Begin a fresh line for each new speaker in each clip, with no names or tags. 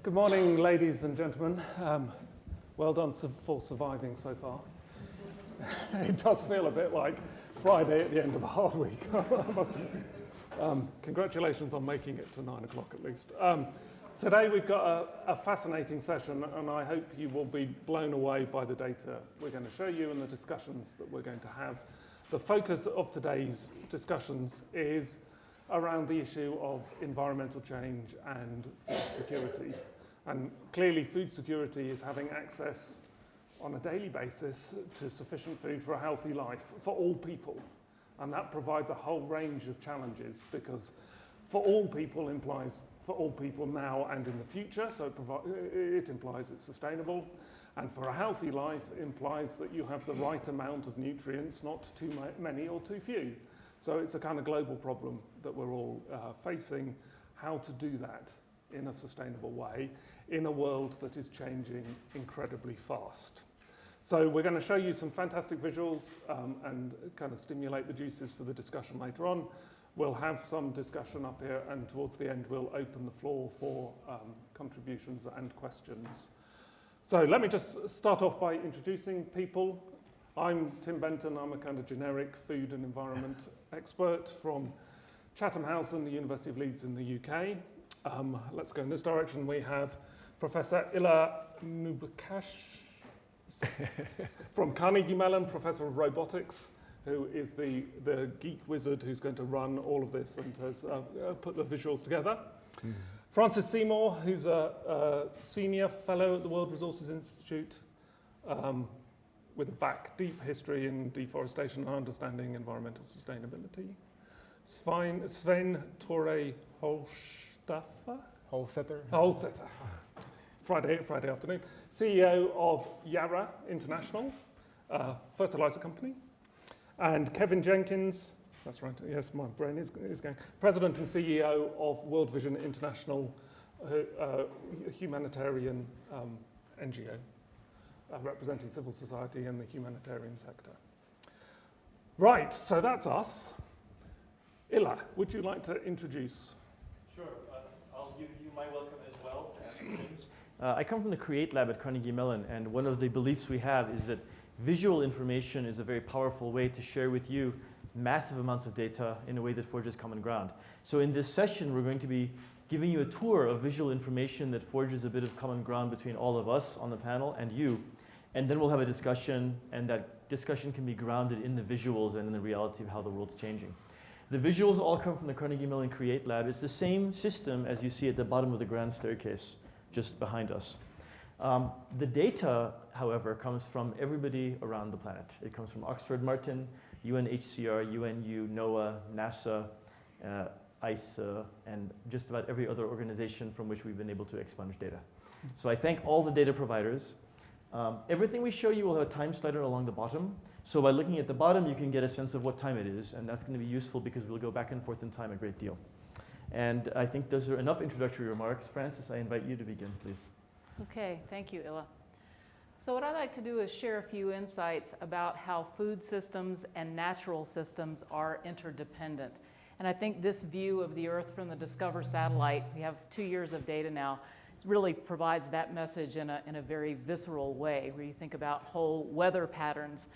Good morning, ladies and gentlemen. Well done for surviving so far. It does feel a bit like Friday at the end of a hard week. Congratulations on making it to 9 o'clock at least. Today we've got a fascinating session, and I hope you will be blown away by the data we're going to show you and the discussions that we're going to have. The focus of today's discussions is around the issue of environmental change and food security. And clearly food security is having access on a daily basis to sufficient food for a healthy life for all people. And that provides a whole range of challenges, because for all people implies for all people now and in the future, so it implies it's sustainable. And for a healthy life implies that you have the right amount of nutrients, not too many or too few. So it's a kind of global problem that we're all facing, how to do that in a sustainable way in a world that is changing incredibly fast. So we're going to show you some fantastic visuals and kind of stimulate the juices for the discussion later on. We'll have some discussion up here, and towards the end we'll open the floor for contributions and questions. So let me just start off by introducing people. I'm Tim Benton. I'm a kind of generic food and environment expert from Chatham House and the University of Leeds in the UK. Let's go in this direction. We have Professor Illah Nourbakhsh from Carnegie Mellon, Professor of Robotics, who is the geek wizard who's going to run all of this and has put the visuals together. Mm-hmm. Francis Seymour, who's a senior fellow at the World Resources Institute, with a deep history in deforestation and understanding environmental sustainability. Svein Holsether. Friday afternoon. CEO of Yara International, fertilizer company. And Kevin Jenkins, that's right, yes, my brain is going. President and CEO of World Vision International, a humanitarian NGO. Representing civil society and the humanitarian sector. Right, so that's us. Illah, would you like to introduce?
Sure, I'll give you my welcome as well. I come from the Create Lab at Carnegie Mellon, and one of the beliefs we have is that visual information is a very powerful way to share with you massive amounts of data in a way that forges common ground. So in this session, we're going to be giving you a tour of visual information that forges a bit of common ground between all of us on the panel and you. And then we'll have a discussion, and that discussion can be grounded in the visuals and in the reality of how the world's changing. The visuals all come from the Carnegie Mellon Create Lab. It's the same system as you see at the bottom of the grand staircase, just behind us. The data, however, comes from everybody around the planet. It comes from Oxford Martin, UNHCR, UNU, NOAA, NASA, ICE, and just about every other organization from which we've been able to expunge data. So I thank all the data providers. Everything we show you will have a time slider along the bottom. So by looking at the bottom, you can get a sense of what time it is, and that's going to be useful because we'll go back and forth in time a great deal. And I think those are enough introductory remarks. Francis, I invite you to begin, please.
Okay, thank you, Illah. So what I'd like to do is share a few insights about how food systems and natural systems are interdependent. And I think this view of the Earth from the Discover satellite, we have 2 years of data now, really provides that message in a very visceral way, where you think about whole weather patterns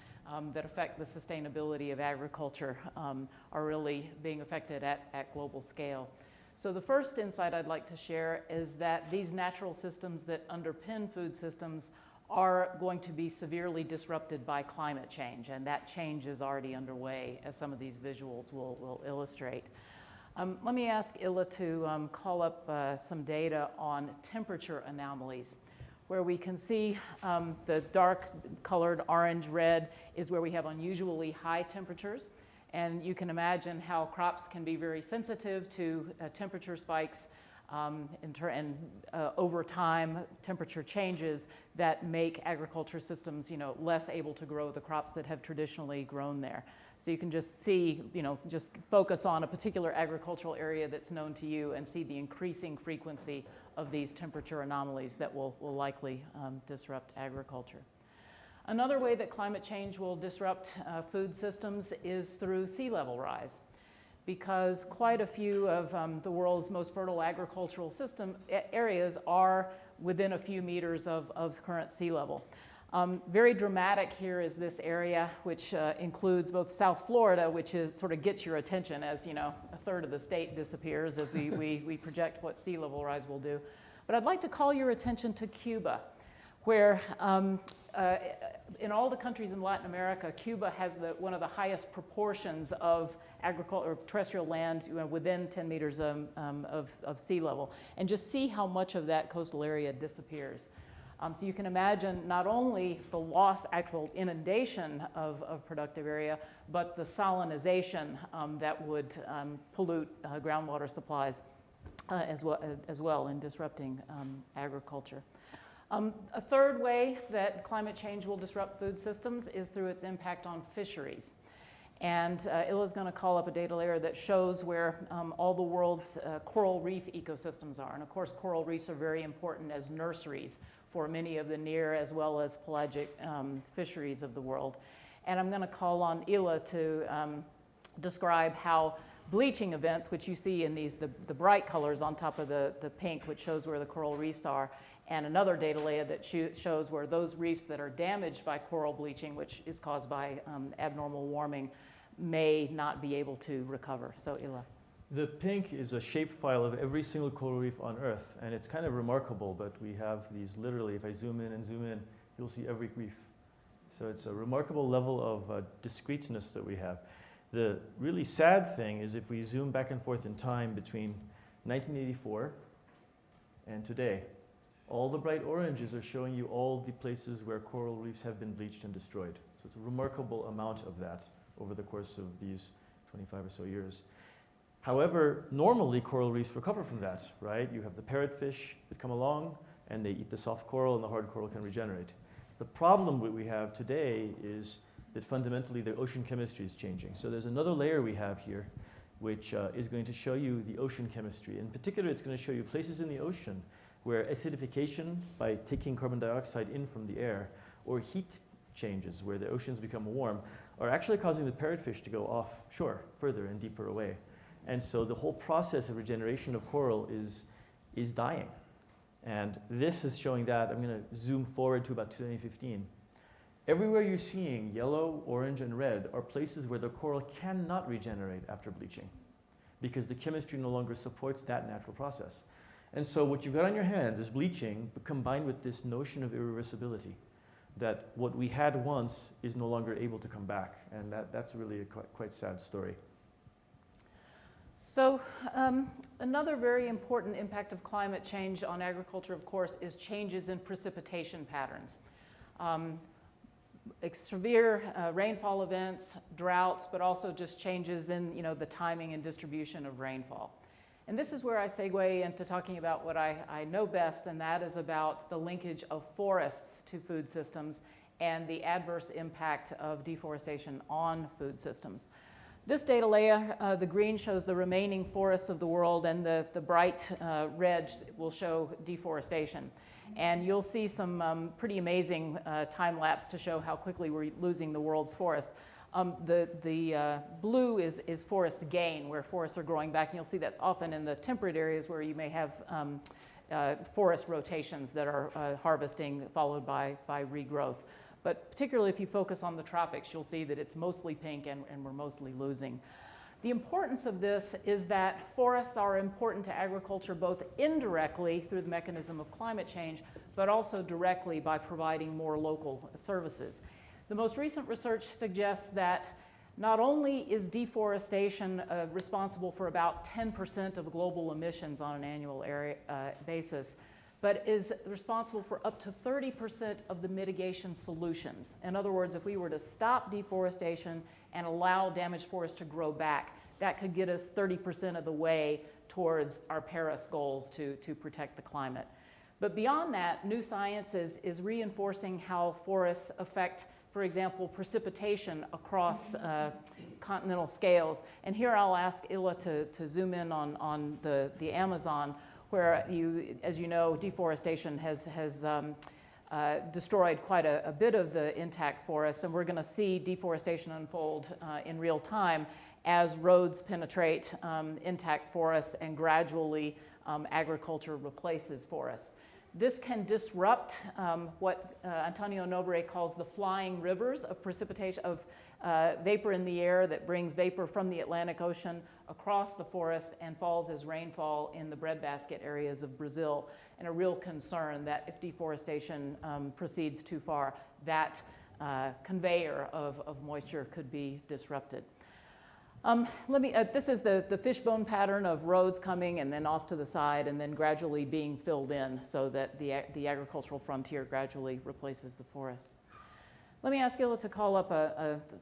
that affect the sustainability of agriculture are really being affected at global scale. So the first insight I'd like to share is that these natural systems that underpin food systems are going to be severely disrupted by climate change, and that change is already underway, as some of these visuals will illustrate. Let me ask Illah to call up some data on temperature anomalies, where we can see the dark colored orange-red is where we have unusually high temperatures. And you can imagine how crops can be very sensitive to temperature spikes and over time temperature changes that make agriculture systems less able to grow the crops that have traditionally grown there. So you can just see, just focus on a particular agricultural area that's known to you and see the increasing frequency of these temperature anomalies that will likely disrupt agriculture. Another way that climate change will disrupt food systems is through sea level rise. because quite a few of the world's most fertile agricultural system areas are within a few meters of current sea level. Very dramatic here is this area, which includes both South Florida, which is sort of gets your attention as, you know, a third of the state disappears as we project what sea level rise will do. But I'd like to call your attention to Cuba, where in all the countries in Latin America, Cuba has one of the highest proportions of agriculture or terrestrial land, you know, within 10 meters of sea level. And just see how much of that coastal area disappears. So you can imagine not only the loss, actual inundation of productive area, but the salinization that would pollute groundwater supplies as well in disrupting agriculture. A third way that climate change will disrupt food systems is through its impact on fisheries. And Illah is going to call up a data layer that shows where all the world's coral reef ecosystems are. And of course, coral reefs are very important as nurseries for many of the near as well as pelagic fisheries of the world. And I'm going to call on Illah to describe how bleaching events, which you see in these, the bright colors on top of the pink, which shows where the coral reefs are, and another data layer that shows where those reefs that are damaged by coral bleaching, which is caused by abnormal warming, may not be able to recover. So Illah.
The pink is a shapefile of every single coral reef on Earth, and it's kind of remarkable, but we have these literally, if I zoom in, you'll see every reef. So it's a remarkable level of discreteness that we have. The really sad thing is if we zoom back and forth in time between 1984 and today, all the bright oranges are showing you all the places where coral reefs have been bleached and destroyed. So it's a remarkable amount of that over the course of these 25 or so years. However, normally coral reefs recover from that, right? You have the parrotfish that come along and they eat the soft coral and the hard coral can regenerate. The problem that we have today is that fundamentally the ocean chemistry is changing. So there's another layer we have here which is going to show you the ocean chemistry. In particular, it's going to show you places in the ocean where acidification by taking carbon dioxide in from the air or heat changes where the oceans become warm are actually causing the parrotfish to go offshore further and deeper away. And so the whole process of regeneration of coral is dying. And this is showing that. I'm going to zoom forward to about 2015. Everywhere you're seeing yellow, orange, and red are places where the coral cannot regenerate after bleaching because the chemistry no longer supports that natural process. And so what you've got on your hands is bleaching, but combined with this notion of irreversibility, that what we had once is no longer able to come back. And that's really a quite sad story.
So another very important impact of climate change on agriculture, of course, is changes in precipitation patterns. Severe rainfall events, droughts, but also just changes in, you know, the timing and distribution of rainfall. And this is where I segue into talking about what I know best, and that is about the linkage of forests to food systems and the adverse impact of deforestation on food systems. This data layer, the green shows the remaining forests of the world, and the bright red will show deforestation. And you'll see some pretty amazing time lapse to show how quickly we're losing the world's forests. The blue is forest gain, where forests are growing back, and you'll see that's often in the temperate areas where you may have forest rotations that are harvesting followed by regrowth. But particularly if you focus on the tropics, you'll see that it's mostly pink and we're mostly losing. The importance of this is that forests are important to agriculture both indirectly through the mechanism of climate change, but also directly by providing more local services. The most recent research suggests that not only is deforestation responsible for about 10% of global emissions on an annual basis, but is responsible for up to 30% of the mitigation solutions. In other words, if we were to stop deforestation and allow damaged forests to grow back, that could get us 30% of the way towards our Paris goals to protect the climate. But beyond that, new science is reinforcing how forests affect, for example, precipitation across continental scales. And here I'll ask Illah to zoom in on the Amazon, where as you know, deforestation has destroyed quite a bit of the intact forests, and we're going to see deforestation unfold in real time. as roads penetrate intact forests and gradually agriculture replaces forests. This can disrupt what Antonio Nobre calls the flying rivers of precipitation, of vapor in the air that brings vapor from the Atlantic Ocean across the forest and falls as rainfall in the breadbasket areas of Brazil, and a real concern that if deforestation proceeds too far, that conveyor of moisture could be disrupted. This is the fishbone pattern of roads coming and then off to the side and then gradually being filled in so that the agricultural frontier gradually replaces the forest. Let me ask Illah to call up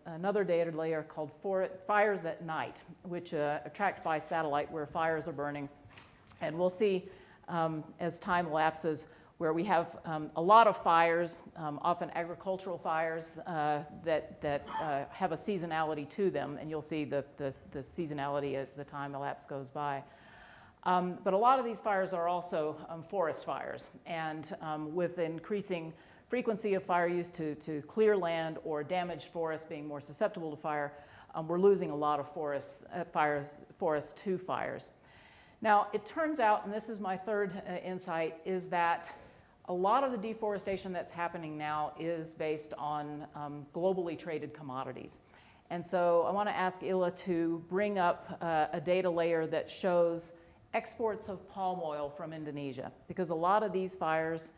another data layer called Fires at Night, which are tracked by satellite where fires are burning. And we'll see as time elapses where we have a lot of fires, often agricultural fires that have a seasonality to them, and you'll see the seasonality as the time elapse goes by. But a lot of these fires are also forest fires, and with increasing frequency of fire use to clear land or damaged forests being more susceptible to fire, we're losing a lot of forests to fires. Now, it turns out, and this is my third insight, is that a lot of the deforestation that's happening now is based on globally traded commodities. And so I want to ask Illah to bring up a data layer that shows exports of palm oil from Indonesia, because a lot of these fires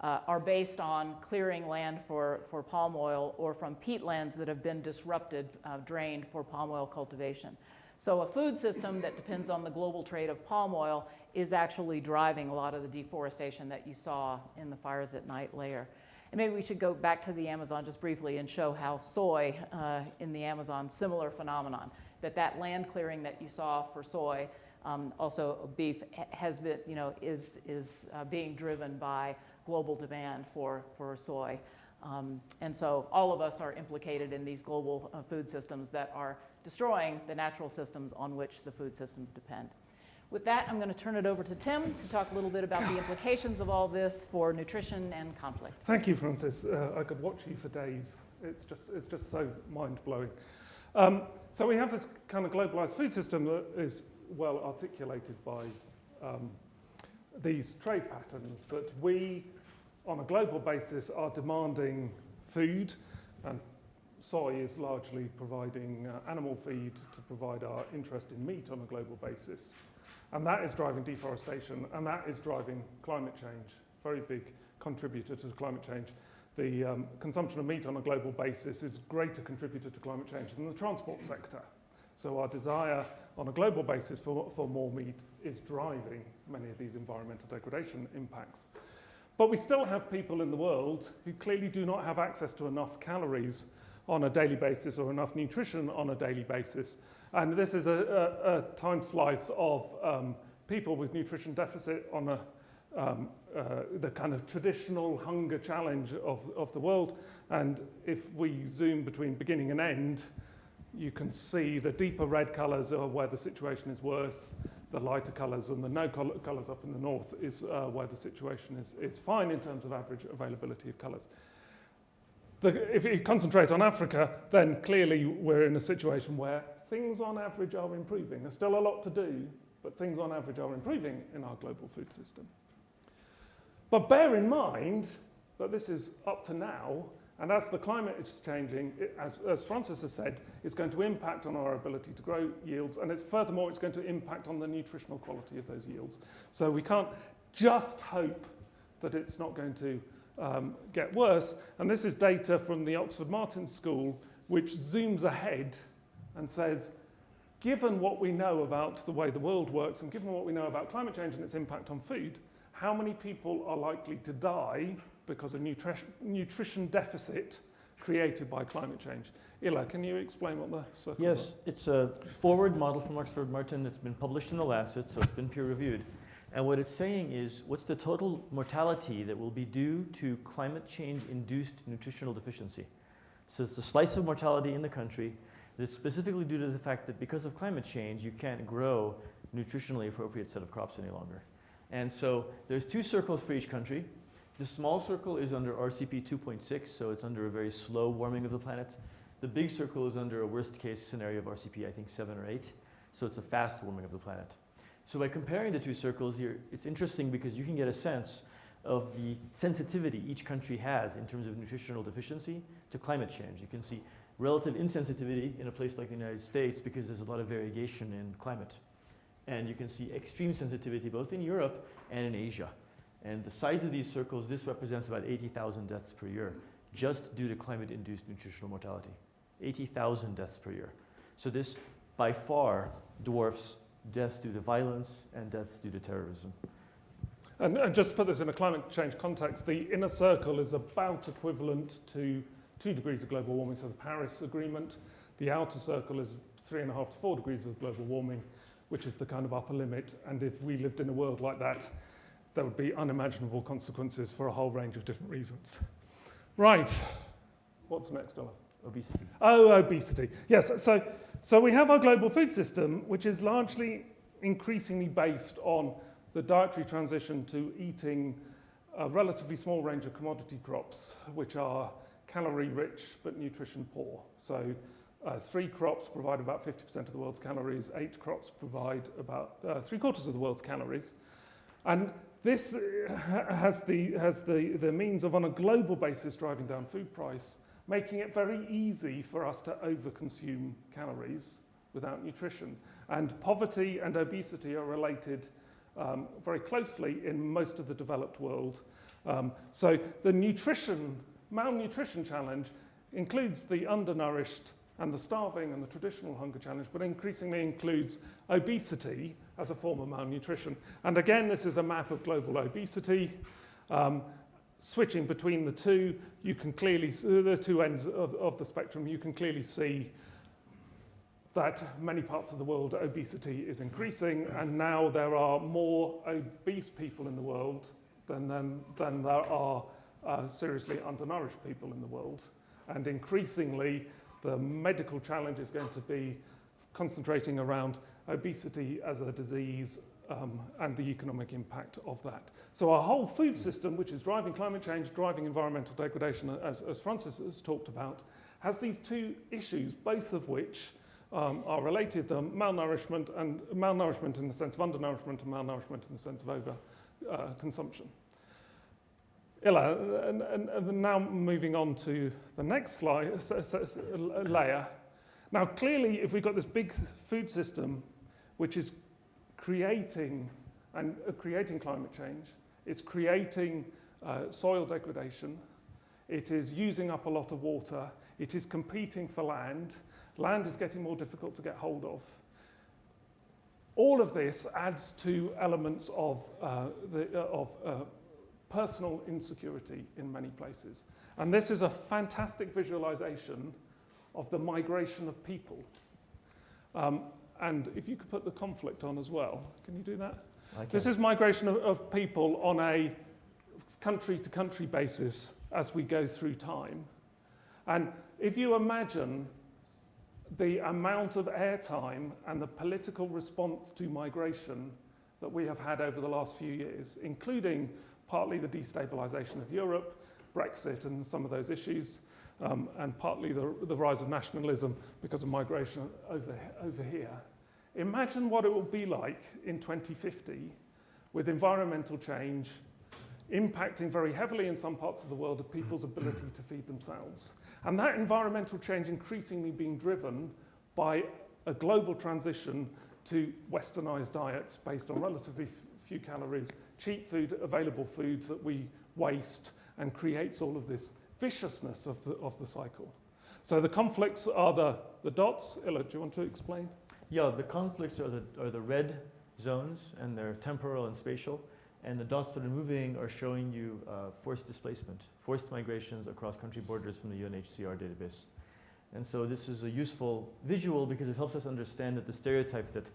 are based on clearing land for palm oil or from peatlands that have been disrupted, drained for palm oil cultivation. So a food system that depends on the global trade of palm oil is actually driving a lot of the deforestation that you saw in the Fires at Night layer. And maybe we should go back to the Amazon just briefly and show how soy in the Amazon, similar phenomenon, that land clearing that you saw for soy, also beef, has been, is being driven by global demand for soy. And so all of us are implicated in these global food systems that are destroying the natural systems on which the food systems depend. With that, I'm going to turn it over to Tim to talk a little bit about the implications of all this for nutrition and conflict.
Thank you, Francis. I could watch you for days. It's just so mind-blowing. So we have this kind of globalized food system that is well articulated by these trade patterns that we, on a global basis, are demanding food, and soy is largely providing animal feed to provide our interest in meat on a global basis. And that is driving deforestation, and that is driving climate change, very big contributor to climate change. The consumption of meat on a global basis is a greater contributor to climate change than the transport sector. So our desire on a global basis for more meat is driving many of these environmental degradation impacts. But we still have people in the world who clearly do not have access to enough calories on a daily basis or enough nutrition on a daily basis. And this is a time slice of people with nutrition deficit on the kind of traditional hunger challenge of the world. And if we zoom between beginning and end, you can see the deeper red colours are where the situation is worse. The lighter colours and the no colours up in the north is where the situation is fine in terms of average availability of colours. If you concentrate on Africa, then clearly we're in a situation where things on average are improving. There's still a lot to do, but things on average are improving in our global food system. But bear in mind that this is up to now, and as the climate is changing, as Francis has said, it's going to impact on our ability to grow yields, and furthermore, it's going to impact on the nutritional quality of those yields. So we can't just hope that it's not going to get worse. And this is data from the Oxford Martin School, which zooms ahead and says, given what we know about the way the world works and given what we know about climate change and its impact on food, how many people are likely to die because of nutrition deficit created by climate change? Illah, can you explain what the circles are?
Yes, it's a forward model from Oxford Martin. It's been published in The Lancet, so it's been peer-reviewed. And what it's saying is, what's the total mortality that will be due to climate change-induced nutritional deficiency? So it's the slice of mortality in the country that's specifically due to the fact that because of climate change, you can't grow nutritionally appropriate set of crops any longer. And so there's two circles for each country. The small circle is under RCP 2.6, so it's under a very slow warming of the planet. The big circle is under a worst case scenario of RCP, I think 7 or 8. So it's a fast warming of the planet. So by comparing the two circles here, it's interesting because you can get a sense of the sensitivity each country has in terms of nutritional deficiency to climate change. You can see relative insensitivity in a place like the United States because there's a lot of variation in climate. And you can see extreme sensitivity both in Europe and in Asia. And the size of these circles, this represents about 80,000 deaths per year, just due to climate-induced nutritional mortality. 80,000 deaths per year. So this, by far, dwarfs deaths due to violence and deaths due to terrorism.
And just to put this in a climate change context, the inner circle is about equivalent to 2 degrees of global warming, so the Paris Agreement. The outer circle is 3.5 to 4 degrees of global warming, which is the kind of upper limit. And if we lived in a world like that, there would be unimaginable consequences for a whole range of different reasons. Right. What's next, Illah?
Obesity.
Oh, obesity. Yes, so we have our global food system, which is largely increasingly based on the dietary transition to eating a relatively small range of commodity crops, which are calorie-rich but nutrition-poor. So 3 crops provide about 50% of the world's calories, 8 crops provide about 3/4 of the world's calories. And this has the means of, on a global basis, driving down food price, making it very easy for us to overconsume calories without nutrition. And poverty and obesity are related very closely in most of the developed world. So the malnutrition challenge includes the undernourished and the starving and the traditional hunger challenge, but increasingly includes obesity as a form of malnutrition. And again, this is a map of global obesity. Switching between the two, you can clearly see the two ends of the spectrum. You can clearly see that many parts of the world obesity is increasing, and now there are more obese people in the world than there are seriously undernourished people in the world. And increasingly, the medical challenge is going to be concentrating around obesity as a disease and the economic impact of that. So our whole food system, which is driving climate change, driving environmental degradation, as Francis has talked about, has these two issues, both of which are related: the malnourishment in the sense of undernourishment, and malnourishment in the sense of over-consumption. Illah, and now moving on to the next slide, layer. Now, clearly, if we've got this big food system, which is creating climate change, it's creating soil degradation, it is using up a lot of water, it is competing for land, land is getting more difficult to get hold of. All of this adds to elements of personal insecurity in many places. And this is a fantastic visualization of the migration of people. And if you could put the conflict on as well, can you do that? This is migration of people on a country-to-country basis as we go through time. And if you imagine the amount of airtime and the political response to migration that we have had over the last few years, including partly the destabilization of Europe, Brexit and some of those issues, and partly the rise of nationalism because of migration over here. Imagine what it will be like in 2050 with environmental change impacting very heavily in some parts of the world of people's ability to feed themselves. And that environmental change increasingly being driven by a global transition to westernized diets based on relatively few calories, cheap food, available foods that we waste, and creates all of this viciousness of the cycle. So the conflicts are the dots. Illah, do you want to explain?
Yeah, the conflicts are the red zones, and they're temporal and spatial. And the dots that are moving are showing you forced displacement, forced migrations across country borders from the UNHCR database. And so this is a useful visual because it helps us understand that the stereotype that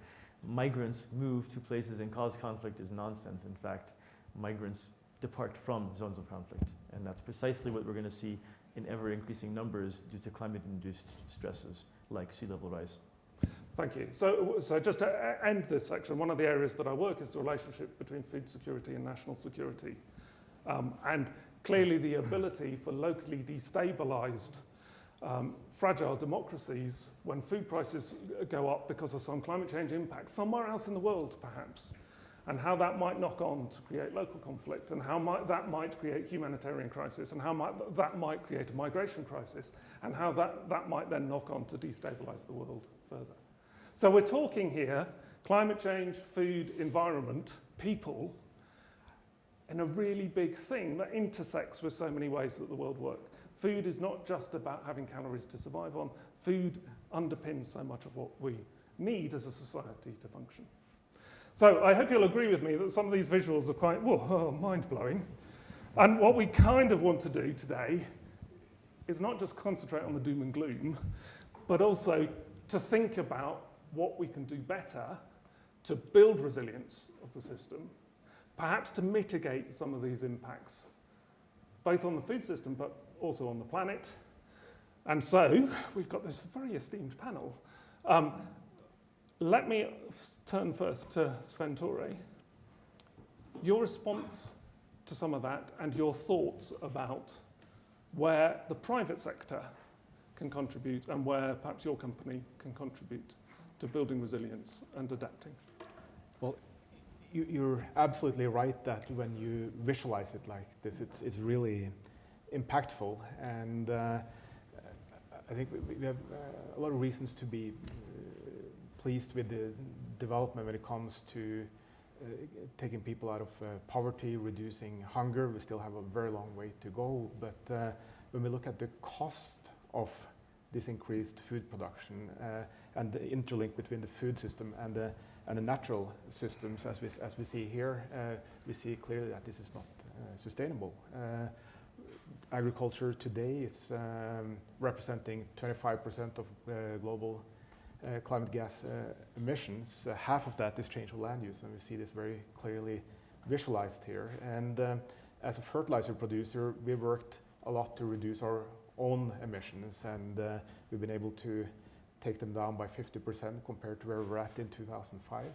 migrants move to places and cause conflict is nonsense. In fact, migrants depart from zones of conflict. And that's precisely what we're going to see in ever-increasing numbers due to climate-induced stresses like sea level rise.
Thank you. So just to end this section, one of the areas that I work is the relationship between food security and national security. And clearly the ability for locally destabilized fragile democracies, when food prices go up because of some climate change impact somewhere else in the world, perhaps, and how that might knock on to create local conflict, and how that might create humanitarian crisis, and how that might create a migration crisis, and how that might then knock on to destabilize the world further. So we're talking here climate change, food, environment, people, in a really big thing that intersects with so many ways that the world works. Food is not just about having calories to survive on. Food underpins so much of what we need as a society to function. So I hope you'll agree with me that some of these visuals are quite mind-blowing. And what we kind of want to do today is not just concentrate on the doom and gloom, but also to think about what we can do better to build resilience of the system, perhaps to mitigate some of these impacts, both on the food system, but also on the planet. And so we've got this very esteemed panel. Let me turn first to Svein. Your response to some of that and your thoughts about where the private sector can contribute and where perhaps your company can contribute to building resilience and adapting.
Well, you're absolutely right that when you visualize it like this, it's really impactful. And I think we have a lot of reasons to be pleased with the development when it comes to taking people out of poverty, reducing hunger. We still have a very long way to go, but when we look at the cost of this increased food production and the interlink between the food system and the natural systems, as we see here, we see clearly that this is not sustainable. Agriculture today is representing 25% of global climate gas emissions. Half of that is change of land use, and we see this very clearly visualized here. And as a fertilizer producer, we worked a lot to reduce our own emissions, and we've been able to take them down by 50% compared to where we were at in 2005.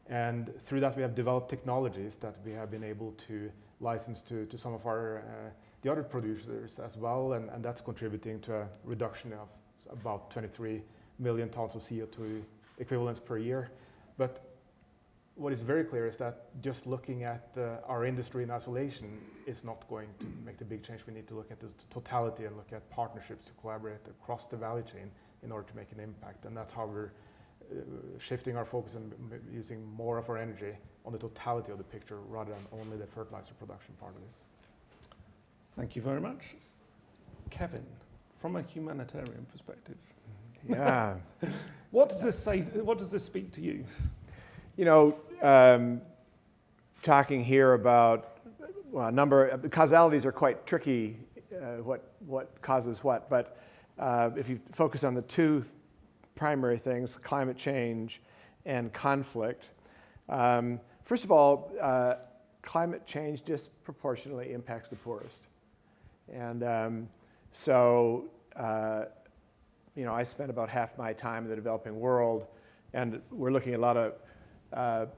And through that, we have developed technologies that we have been able to license to some of our the other producers as well, and that's contributing to a reduction of about 23 million tons of CO2 equivalents per year. But what is very clear is that just looking at our industry in isolation is not going to make the big change. We need to look at the totality and look at partnerships to collaborate across the value chain in order to make an impact. And that's how we're shifting our focus and using more of our energy on the totality of the picture rather than only the fertilizer production part of this.
Thank you very much. Kevin, from a humanitarian perspective.
Yeah.
What does this say? What does this speak to you?
You know, talking here about a number of causalities are quite tricky, what causes what, but if you focus on the two primary things, climate change and conflict, first of all, climate change disproportionately impacts the poorest. And so, you know, I spend about half my time in the developing world, and we're looking at a lot of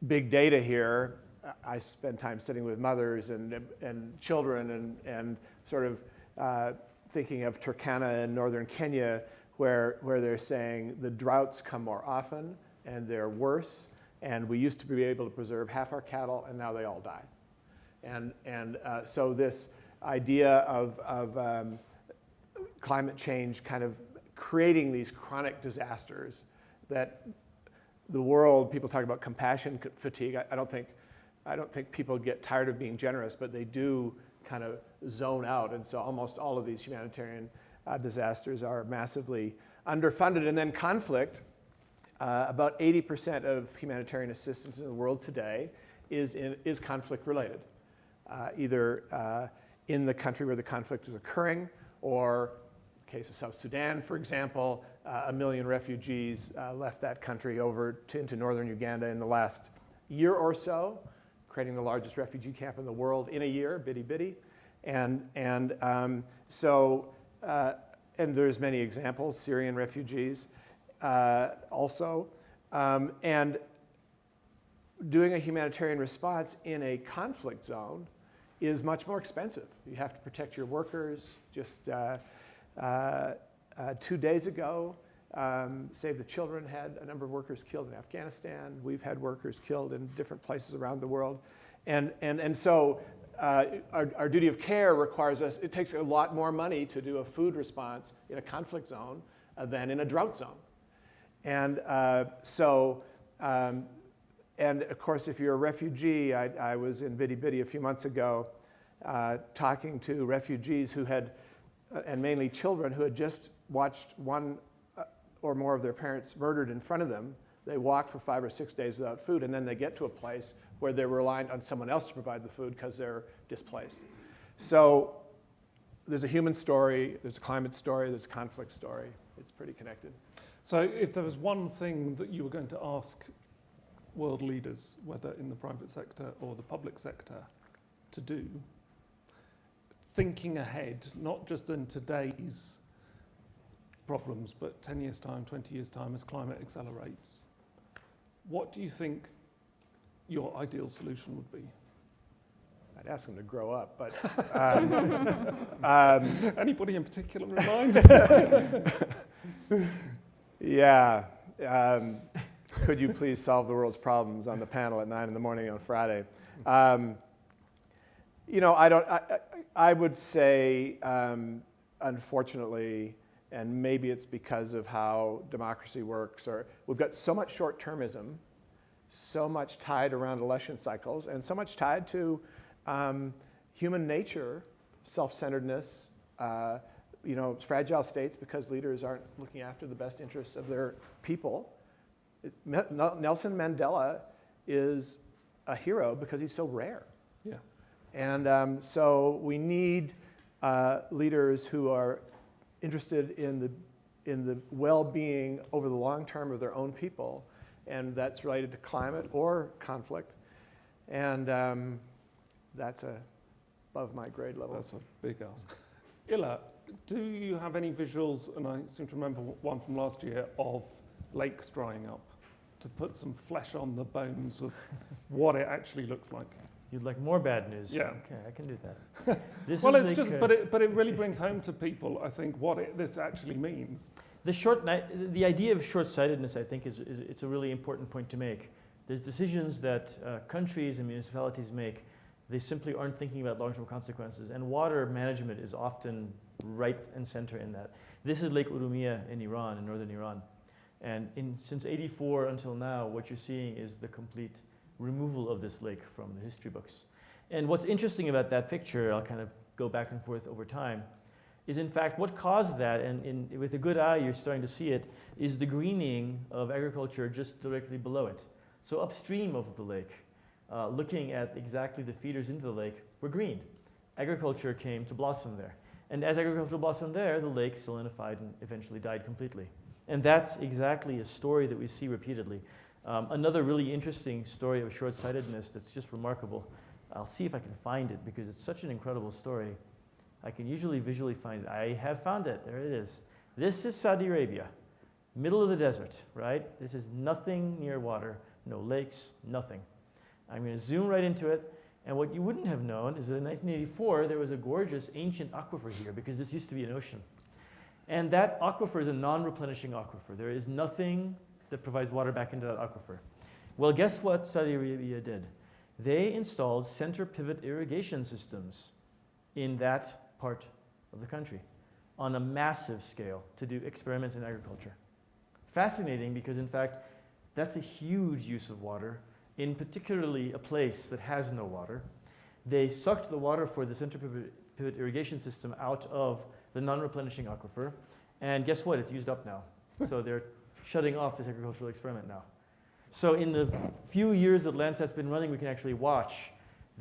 big data here. I spend time sitting with mothers and children and sort of thinking of Turkana in northern Kenya, where they're saying the droughts come more often and they're worse, and we used to be able to preserve half our cattle, and now they all die. And so this idea of climate change kind of creating these chronic disasters that the world, people talk about compassion fatigue. I don't think people get tired of being generous, but they do kind of zone out. And so almost all of these humanitarian disasters are massively underfunded. And then conflict, about 80% of humanitarian assistance in the world today is conflict related, either in the country where the conflict is occurring, or in the case of South Sudan, for example, 1 million refugees left that country over into northern Uganda in the last year or so, creating the largest refugee camp in the world in a year, bitty. And there's many examples, Syrian refugees also. And doing a humanitarian response in a conflict zone is much more expensive. You have to protect your workers, just 2 days ago, Save the Children had a number of workers killed in Afghanistan. We've had workers killed in different places around the world. And so our duty of care requires us, it takes a lot more money to do a food response in a conflict zone than in a drought zone. And and of course, if you're a refugee, I was in Bidi Bidi a few months ago talking to refugees who had, and mainly children, who had just watched one or more of their parents murdered in front of them. They walk for 5 or 6 days without food, and then they get to a place where they're reliant on someone else to provide the food because they're displaced. So there's a human story, there's a climate story, there's a conflict story. It's pretty connected.
So if there was one thing that you were going to ask world leaders, whether in the private sector or the public sector, to do, thinking ahead, not just in today's problems, but 10 years' time, 20 years' time, as climate accelerates, what do you think your ideal solution would be?
I'd ask them to grow up, but...
Anybody in particular in mind?
Yeah. Could you please solve the world's problems on the panel at 9 in the morning on Friday? You know, I would say, unfortunately, and maybe it's because of how democracy works, or we've got so much short-termism, so much tied around election cycles, and so much tied to human nature, self-centeredness, you know, fragile states because leaders aren't looking after the best interests of their people. Nelson Mandela is a hero because he's so rare.
Yeah.
And so we need leaders who are interested in the well-being over the long term of their own people, and that's related to climate or conflict. And that's above my grade level.
That's a big ask. Illah, do you have any visuals, and I seem to remember one from last year, of lakes drying up, to put some flesh on the bones of what it actually looks like?
You'd like more bad news?
Yeah.
Okay, I can do that.
Well, it's just, but it really brings home to people, I think, what this actually means.
The idea of short-sightedness, I think, it's a really important point to make. There's decisions that countries and municipalities make. They simply aren't thinking about long-term consequences, and water management is often right and center in that. This is Lake Urumia in Iran, in northern Iran. And since '84 until now, what you're seeing is the complete removal of this lake from the history books. And what's interesting about that picture, I'll kind of go back and forth over time, is in fact what caused that, and with a good eye you're starting to see it, is the greening of agriculture just directly below it. So upstream of the lake, looking at exactly the feeders into the lake, were green. Agriculture came to blossom there. And as agriculture blossomed there, the lake salinified and eventually died completely. And that's exactly a story that we see repeatedly. Another really interesting story of short-sightedness that's just remarkable. I'll see if I can find it because it's such an incredible story. I can usually visually find it. I have found it. There it is. This is Saudi Arabia, middle of the desert, right? This is nothing near water, no lakes, nothing. I'm going to zoom right into it. And what you wouldn't have known is that in 1984, there was a gorgeous ancient aquifer here because this used to be an ocean. And that aquifer is a non-replenishing aquifer. There is nothing that provides water back into that aquifer. Well, guess what Saudi Arabia did? They installed center pivot irrigation systems in that part of the country on a massive scale to do experiments in agriculture. Fascinating because, in fact, that's a huge use of water in particularly a place that has no water. They sucked the water for the center pivot irrigation system out of the non-replenishing aquifer, and guess what? It's used up now. So they're shutting off this agricultural experiment now. So in the few years that Landsat's been running, we can actually watch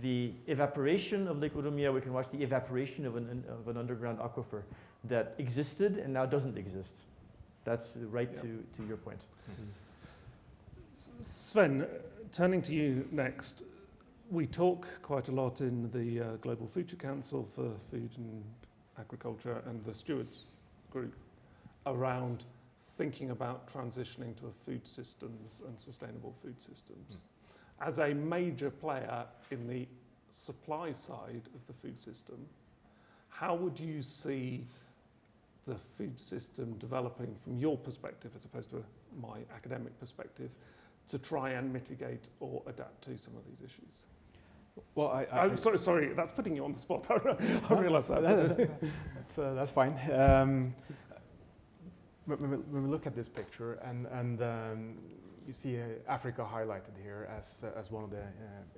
the evaporation of Lake Urumia. We can watch the evaporation of an underground aquifer that existed and now doesn't exist. That's right to your point.
Svein, turning to you next, we talk quite a lot in the Global Future Council for Food and Agriculture and the Stewards Group around thinking about transitioning to food systems and sustainable food systems. As a major player in the supply side of the food system, how would you see the food system developing from your perspective, as opposed to my academic perspective, to try and mitigate or adapt to some of these issues?
Well,
I'm sorry, that's putting you on the spot. I realise that.
That's fine. When we look at this picture, and you see Africa highlighted here as one of the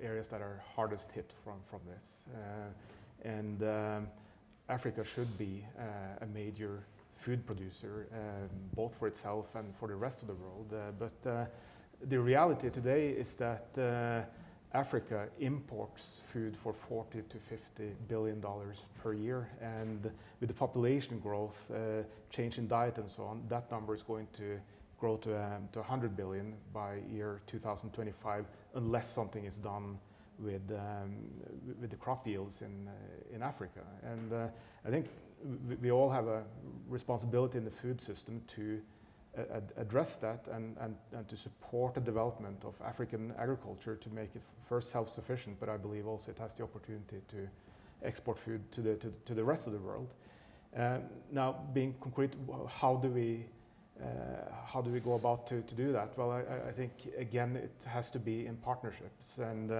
areas that are hardest hit from this, and Africa should be a major food producer, both for itself and for the rest of the world. But the reality today is that Africa imports food for $40 to $50 billion per year, and with the population growth, change in diet and so on, that number is going to grow to 100 billion by year 2025, unless something is done with the crop yields in Africa. And I think we all have a responsibility in the food system to address that and to support the development of African agriculture to make it first self-sufficient, but I believe also it has the opportunity to export food to the rest of the world. Now, being concrete, how do we go about to do that? Well, I think again it has to be in partnerships, and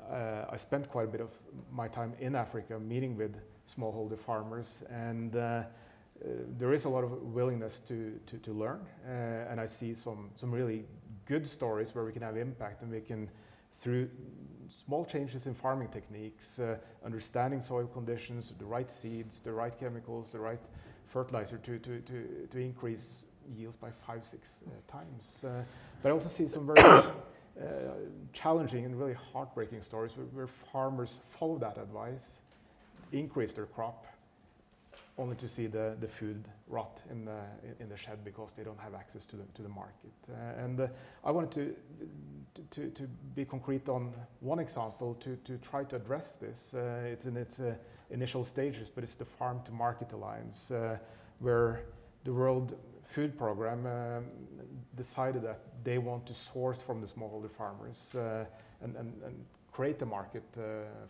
I spent quite a bit of my time in Africa meeting with smallholder farmers, and there is a lot of willingness to learn, and I see some really good stories where we can have impact, and we can, through small changes in farming techniques, understanding soil conditions, the right seeds, the right chemicals, the right fertilizer to increase yields by 5-6 times. But I also see some very challenging and really heartbreaking stories where farmers follow that advice, increase their crop, only to see the food rot in the shed because they don't have access to the market. And I wanted to be concrete on one example to try to address this. It's in its initial stages, but it's the Farm to Market Alliance, where the World Food Programme decided that they want to source from the smallholder farmers and create a market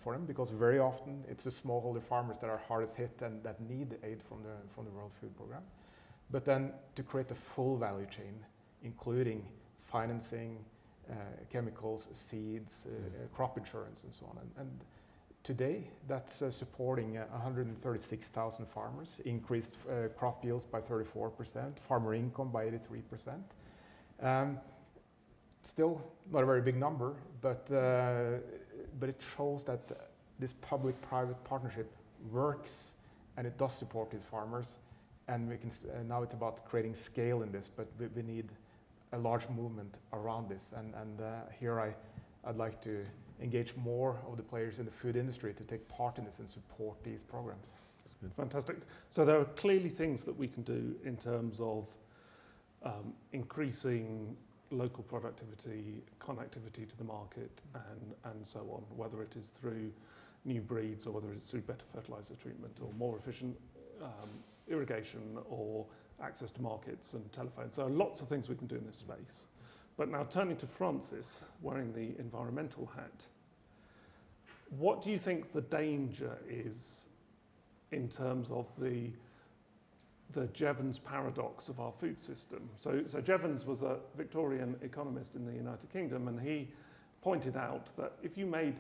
for them, because very often it's the smallholder farmers that are hardest hit and that need the aid from the World Food Programme. But then to create a full value chain, including financing, chemicals, seeds, crop insurance, and so on. And today, that's supporting 136,000 farmers, increased crop yields by 34%, farmer income by 83%. Still not a very big number, but it shows that this public-private partnership works, and it does support these farmers. And we can now it's about creating scale in this, but we need a large movement around this. And here I'd like to engage more of the players in the food industry to take part in this and support these programs.
Fantastic. So there are clearly things that we can do in terms of increasing local productivity, connectivity to the market, and so on, whether it is through new breeds or whether it's through better fertilizer treatment or more efficient irrigation or access to markets and telephones. So lots of things we can do in this space. But now turning to Francis, wearing the environmental hat, what do you think the danger is in terms of the Jevons paradox of our food system? So Jevons was a Victorian economist in the United Kingdom, and he pointed out that if you made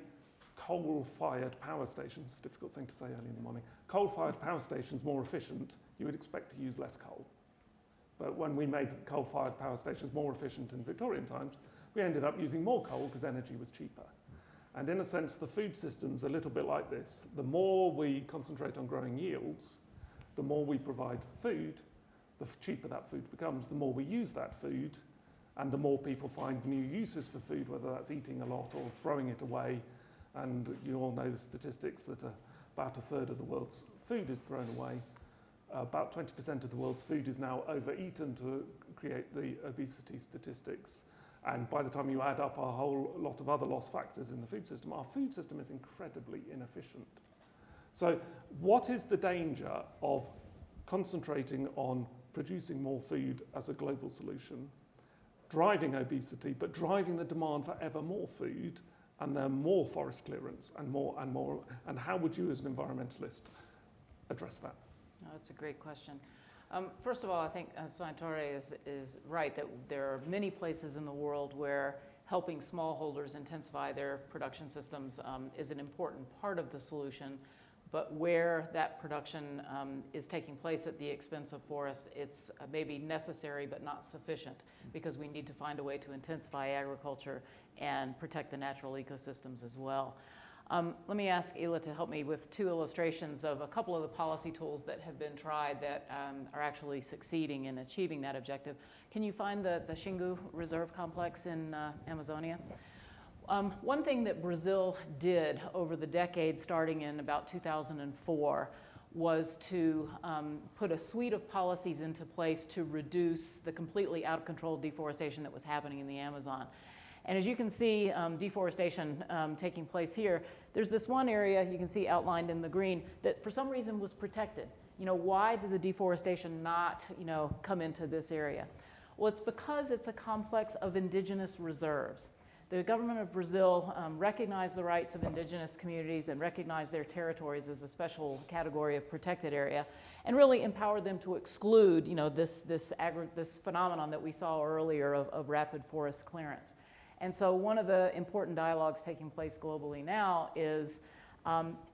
coal-fired power stations, it's a difficult thing to say early in the morning, coal-fired power stations more efficient, you would expect to use less coal. But when we made coal-fired power stations more efficient in Victorian times, we ended up using more coal because energy was cheaper. And in a sense, the food system's a little bit like this. The more we concentrate on growing yields, the more we provide food, the cheaper that food becomes, the more we use that food, and the more people find new uses for food, whether that's eating a lot or throwing it away. And you all know the statistics that about a third of the world's food is thrown away. About 20% of the world's food is now overeaten to create the obesity statistics. And by the time you add up a whole lot of other loss factors in the food system, our food system is incredibly inefficient. So what is the danger of concentrating on producing more food as a global solution, driving obesity, but driving the demand for ever more food, and then more forest clearance and more and more? And how would you as an environmentalist address that?
Oh, that's a great question. First of all, I think Svein is right that there are many places in the world where helping smallholders intensify their production systems is an important part of the solution, but where that production is taking place at the expense of forests, it's maybe necessary but not sufficient, because we need to find a way to intensify agriculture and protect the natural ecosystems as well. Let me ask Illah to help me with two illustrations of a couple of the policy tools that have been tried that are actually succeeding in achieving that objective. Can you find the Xingu Reserve Complex in Amazonia? One thing that Brazil did over the decade, starting in about 2004, was to put a suite of policies into place to reduce the completely out of control deforestation that was happening in the Amazon. And as you can see, deforestation taking place here, there's this one area you can see outlined in the green that for some reason was protected. Why did the deforestation not, come into this area? Well, it's because it's a complex of indigenous reserves. The government of Brazil recognized the rights of indigenous communities and recognized their territories as a special category of protected area, and really empowered them to exclude, this phenomenon that we saw earlier of rapid forest clearance. And so one of the important dialogues taking place globally now is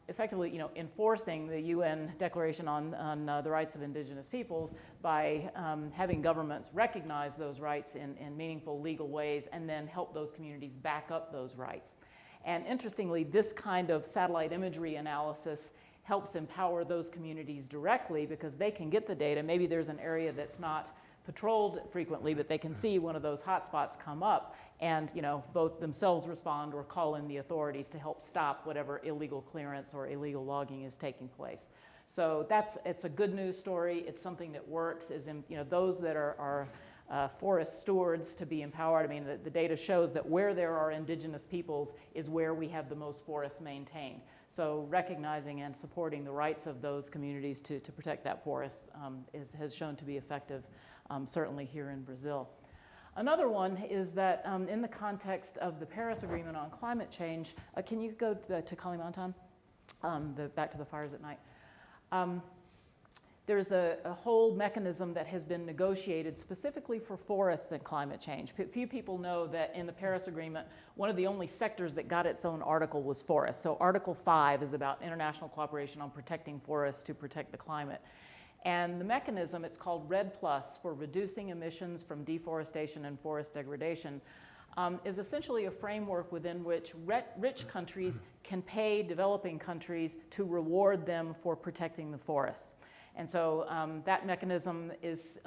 effectively, enforcing the UN Declaration on the Rights of Indigenous Peoples by having governments recognize those rights in meaningful legal ways and then help those communities back up those rights. And interestingly, this kind of satellite imagery analysis helps empower those communities directly because they can get the data. Maybe there's an area that's not patrolled frequently, but they can see one of those hotspots come up and both themselves respond or call in the authorities to help stop whatever illegal clearance or illegal logging is taking place. So it's a good news story. It's something that works, is in those that are forest stewards to be empowered. I mean, the data shows that where there are indigenous peoples is where we have the most forests maintained. So recognizing and supporting the rights of those communities to protect that forest has shown to be effective, certainly here in Brazil. Another one is that in the context of the Paris Agreement on climate change, can you go to Kalimantan, back to the fires at night? There's a whole mechanism that has been negotiated specifically for forests and climate change. Few people know that in the Paris Agreement, one of the only sectors that got its own article was forests. So Article 5 is about international cooperation on protecting forests to protect the climate. And the mechanism, it's called REDD+, for reducing emissions from deforestation and forest degradation, is essentially a framework within which rich countries can pay developing countries to reward them for protecting the forests. And so that mechanism is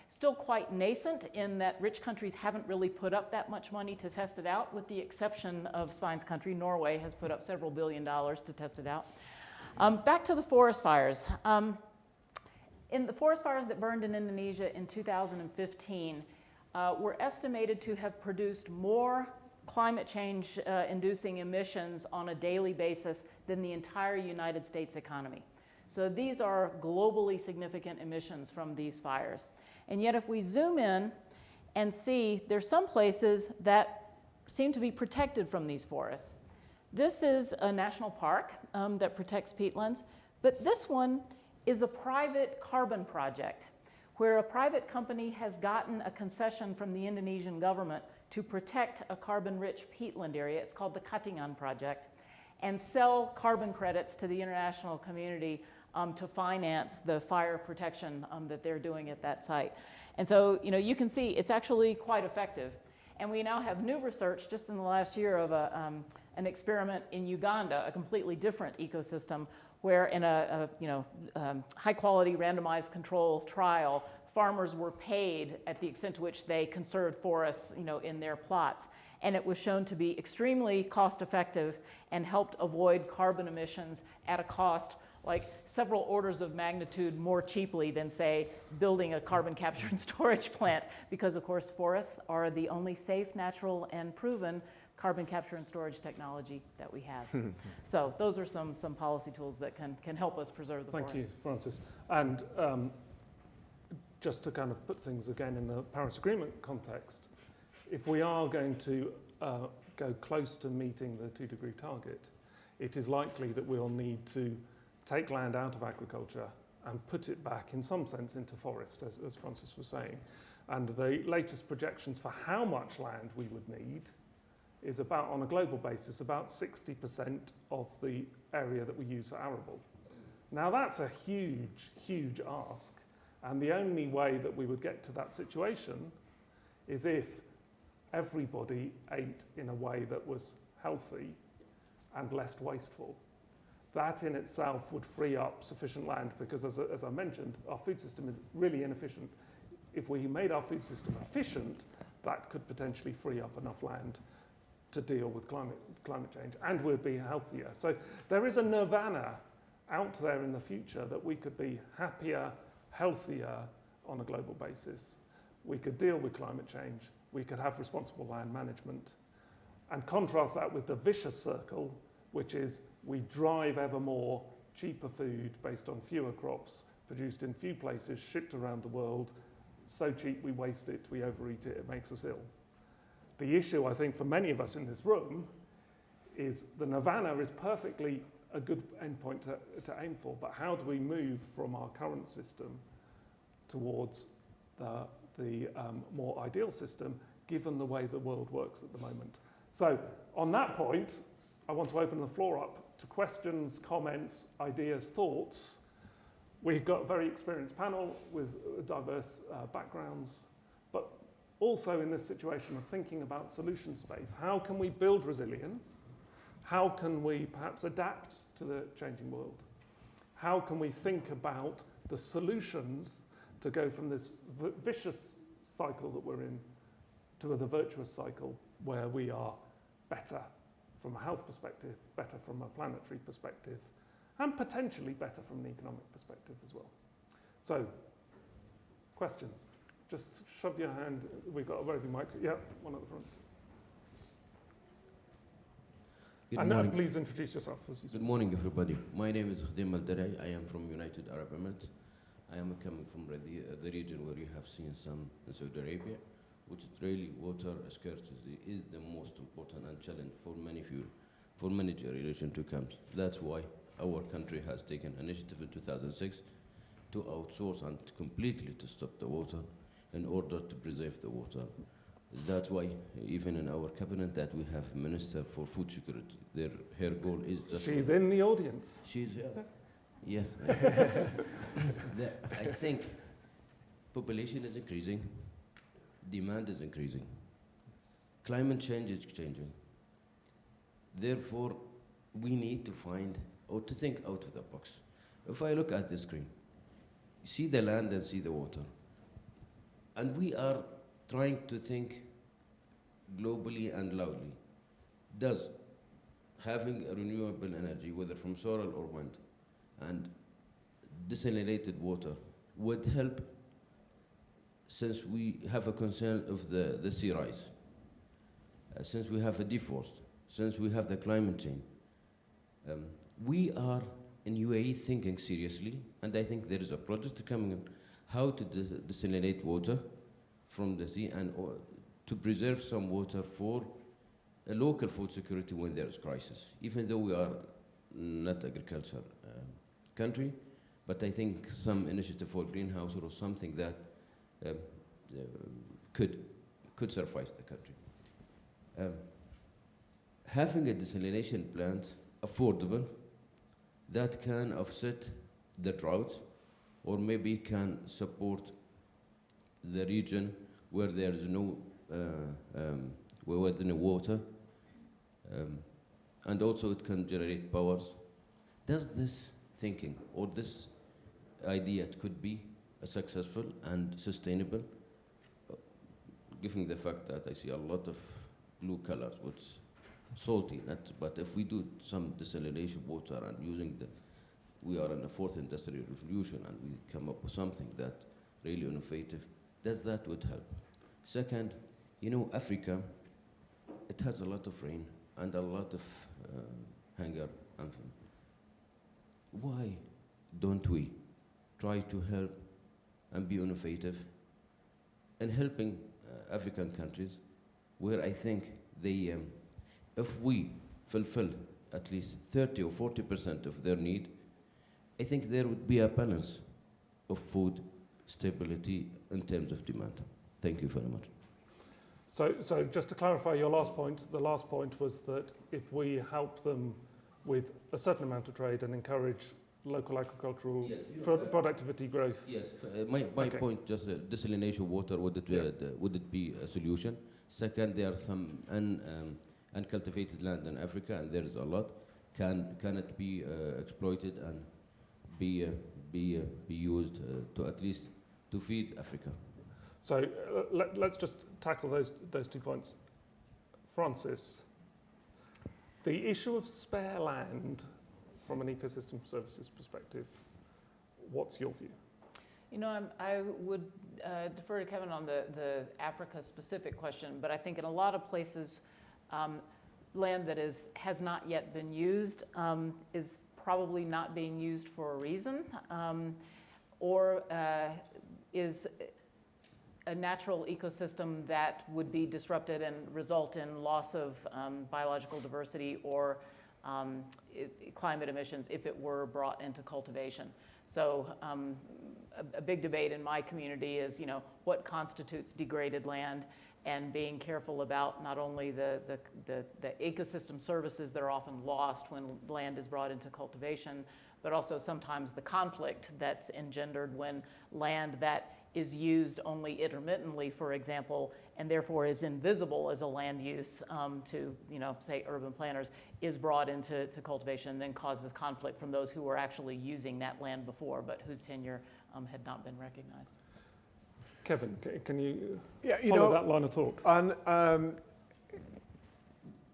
still quite nascent in that rich countries haven't really put up that much money to test it out, with the exception of Svein's country. Norway has put up several $1 billion to test it out. Back to the forest fires. In the forest fires that burned in Indonesia in 2015 were estimated to have produced more climate change inducing emissions on a daily basis than the entire United States economy. So these are globally significant emissions from these fires. And yet if we zoom in and see, there's some places that seem to be protected from these forests. This is a national park that protects peatlands, but this one is a private carbon project where a private company has gotten a concession from the Indonesian government to protect a carbon-rich peatland area. It's called the Katingan Project, and sell carbon credits to the international community to finance the fire protection that they're doing at that site. And so, you can see it's actually quite effective. And we now have new research just in the last year of an experiment in Uganda, a completely different ecosystem, where in a high-quality randomized control trial, farmers were paid at the extent to which they conserved forests, in their plots. And it was shown to be extremely cost-effective and helped avoid carbon emissions at a cost like several orders of magnitude more cheaply than, say, building a carbon capture and storage plant, because, of course, forests are the only safe, natural, and proven carbon capture and storage technology that we have. So those are some policy tools that can help us preserve the forest.
Thank you, Francis. And just to kind of put things again in the Paris Agreement context, if we are going to go close to meeting the 2-degree target, it is likely that we'll need to take land out of agriculture and put it back in some sense into forest, as Francis was saying. And the latest projections for how much land we would need is about, on a global basis, about 60% of the area that we use for arable. Now that's a huge, huge ask. And the only way that we would get to that situation is if everybody ate in a way that was healthy and less wasteful. That in itself would free up sufficient land because, as I mentioned, our food system is really inefficient. If we made our food system efficient, that could potentially free up enough land to deal with climate change, and we'd be healthier. So there is a nirvana out there in the future that we could be happier, healthier on a global basis. We could deal with climate change. We could have responsible land management. And contrast that with the vicious circle, which is we drive ever more cheaper food based on fewer crops, produced in few places, shipped around the world, so cheap we waste it, we overeat it, it makes us ill. The issue, I think, for many of us in this room is the nirvana is perfectly a good endpoint to aim for, but how do we move from our current system towards the more ideal system, given the way the world works at the moment? So on that point, I want to open the floor up to questions, comments, ideas, thoughts. We've got a very experienced panel with diverse backgrounds, but also in this situation of thinking about solution space. How can we build resilience? How can we perhaps adapt to the changing world? How can we think about the solutions to go from this vicious cycle that we're in to the virtuous cycle where we are better from a health perspective, better from a planetary perspective, and potentially better from an economic perspective as well. So, questions? Just shove your hand. We've got a roving mic. Yeah, one at the front.
Good
And
morning.
please introduce yourself.
Good morning, everybody. My name is Khadim Al-Darai. I am from United Arab Emirates. I am coming from the region where you have seen some in Saudi Arabia, which is really water scarcity is the most important and challenge for many generations to come. That's why our country has taken initiative in 2006 to outsource and completely to stop the water in order to preserve the water. That's why even in our cabinet that we have Minister for Food Security, her goal is just...
She's in the audience.
She's here. Yes. I think population is increasing, demand is increasing, climate change is changing. Therefore, we need to find or to think out of the box. If I look at the screen, see the land and see the water. And we are trying to think globally and loudly. Does having a renewable energy, whether from soil or wind, and desalinated water would help, since we have a concern of the sea rise, since we have a deforest, since we have the climate change. We are in UAE thinking seriously, and I think there is a project coming in how to desalinate water from the sea and to preserve some water for a local food security when there is crisis. Even though we are not agriculture country, but I think some initiative for greenhouse or something that could suffice the country. Having a desalination plant affordable that can offset the drought, or maybe can support the region where there is no water, and also it can generate powers. Does this thinking or this idea could be successful and sustainable, given the fact that I see a lot of blue colors, which salty, but if we do some desalination water and using we are in the fourth industrial revolution and we come up with something that really innovative, that would help. Second, Africa, it has a lot of rain and a lot of hunger and famine. Why don't we try to help and be innovative in helping African countries where I think if we fulfill at least 30 or 40% of their need, I think there would be a balance of food stability in terms of demand. Thank you very much.
So just to clarify your last point, the last point was that if we help them with a certain amount of trade and encourage local agricultural productivity growth.
Yes, my point, just desalination water, would it be a solution? Second, there are some uncultivated land in Africa, and there is a lot. Can it be exploited and be used to at least to feed Africa?
So let's just tackle those 2 points. Francis, the issue of spare land from an ecosystem services perspective, what's your view?
You know, I would defer to Kevin on the Africa-specific question, but I think in a lot of places, land that has not yet been used is probably not being used for a reason, or is a natural ecosystem that would be disrupted and result in loss of biological diversity or climate emissions if it were brought into cultivation. So a big debate in my community is, you know, what constitutes degraded land, and being careful about not only the ecosystem services that are often lost when land is brought into cultivation, but also sometimes the conflict that's engendered when land that is used only intermittently, for example, and therefore is invisible as a land use to, you know, say urban planners, is brought into cultivation and then causes conflict from those who were actually using that land before, but whose tenure had not been recognized.
Kevin, can you
you
follow
know,
that line of thought?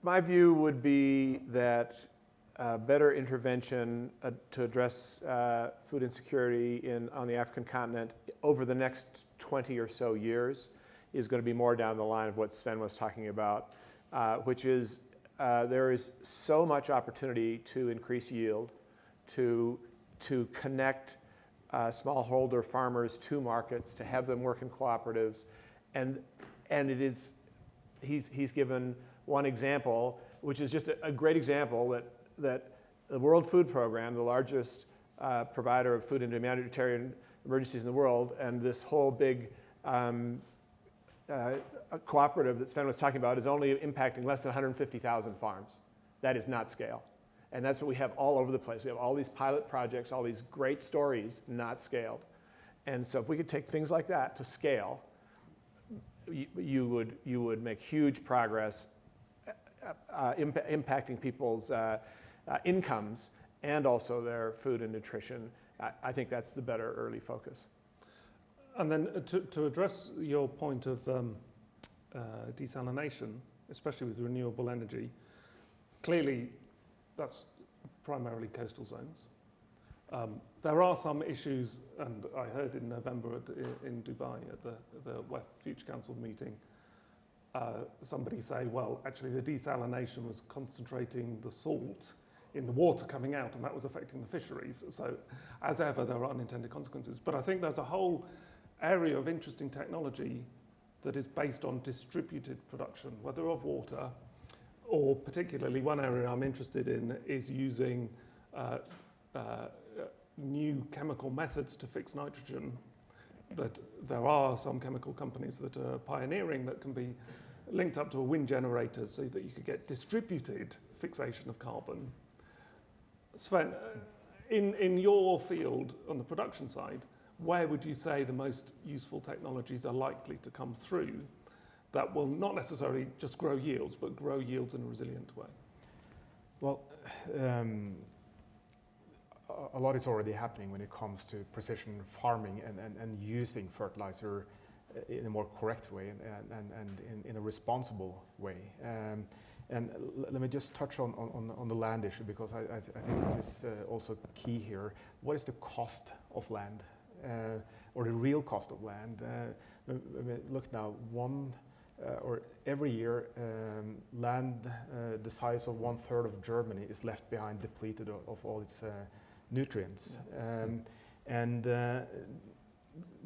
My view would be that better intervention to address food insecurity on the African continent over the next 20 or so years is going to be more down the line of what Svein was talking about, which is there is so much opportunity to increase yield, to connect smallholder farmers to markets, to have them work in cooperatives, and it is he's given one example, which is just a great example that the World Food Program, the largest provider of food and humanitarian emergencies in the world, and this whole big cooperative that Svein was talking about is only impacting less than 150,000 farms. That is not scale. And that's what we have all over the place. We have all these pilot projects, all these great stories, not scaled. And so if we could take things like that to scale, you would make huge progress impacting people's incomes and also their food and nutrition. I think that's the better early focus.
And then to address your point of desalination, especially with renewable energy, clearly that's primarily coastal zones. There are some issues, and I heard in November in Dubai at the WEF Future Council meeting, somebody say, well, actually the desalination was concentrating the salt in the water coming out, and that was affecting the fisheries. So as ever, there are unintended consequences. But I think there's a whole area of interesting technology that is based on distributed production, whether of water, or particularly one area I'm interested in is using new chemical methods to fix nitrogen. That there are some chemical companies that are pioneering that can be linked up to a wind generator so that you could get distributed fixation of carbon. Svein, in your field on the production side, where would you say the most useful technologies are likely to come through that will not necessarily just grow yields, but grow yields in a resilient way?
Well, a lot is already happening when it comes to precision farming and using fertilizer in a more correct way and in a responsible way. And let me just touch on the land issue, because I think this is also key here. What is the cost of land, or the real cost of land? Look now, or every year, land the size of 1/3 of Germany is left behind, depleted of all its nutrients.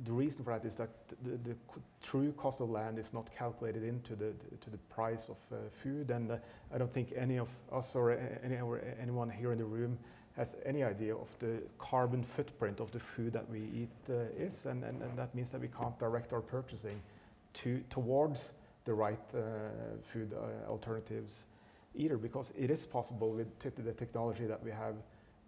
The reason for that is that the true cost of land is not calculated into the price of food, and I don't think any of us or anyone here in the room has any idea of the carbon footprint of the food that we eat is, and that means that we can't direct our purchasing towards the right food alternatives either, because it is possible with the technology that we have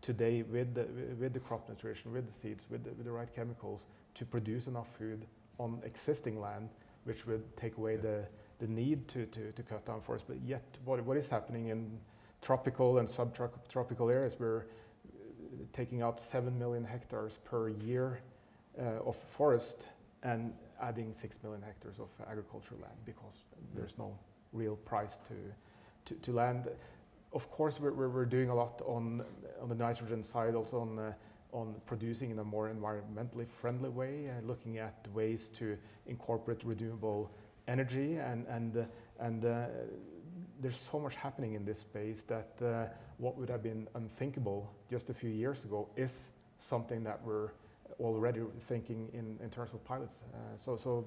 today with the crop nutrition, with the seeds, with the right chemicals to produce enough food on existing land, which would take away the need to cut down forests. But yet what is happening in tropical and subtropical areas, we're taking out 7 million hectares per year of forest and adding 6 million hectares of agricultural land because there's no real price to land. Of course, we're doing a lot on the nitrogen side, also on producing in a more environmentally friendly way, looking at ways to incorporate renewable energy, and there's so much happening in this space that what would have been unthinkable just a few years ago is something that we're already thinking in terms of pilots. So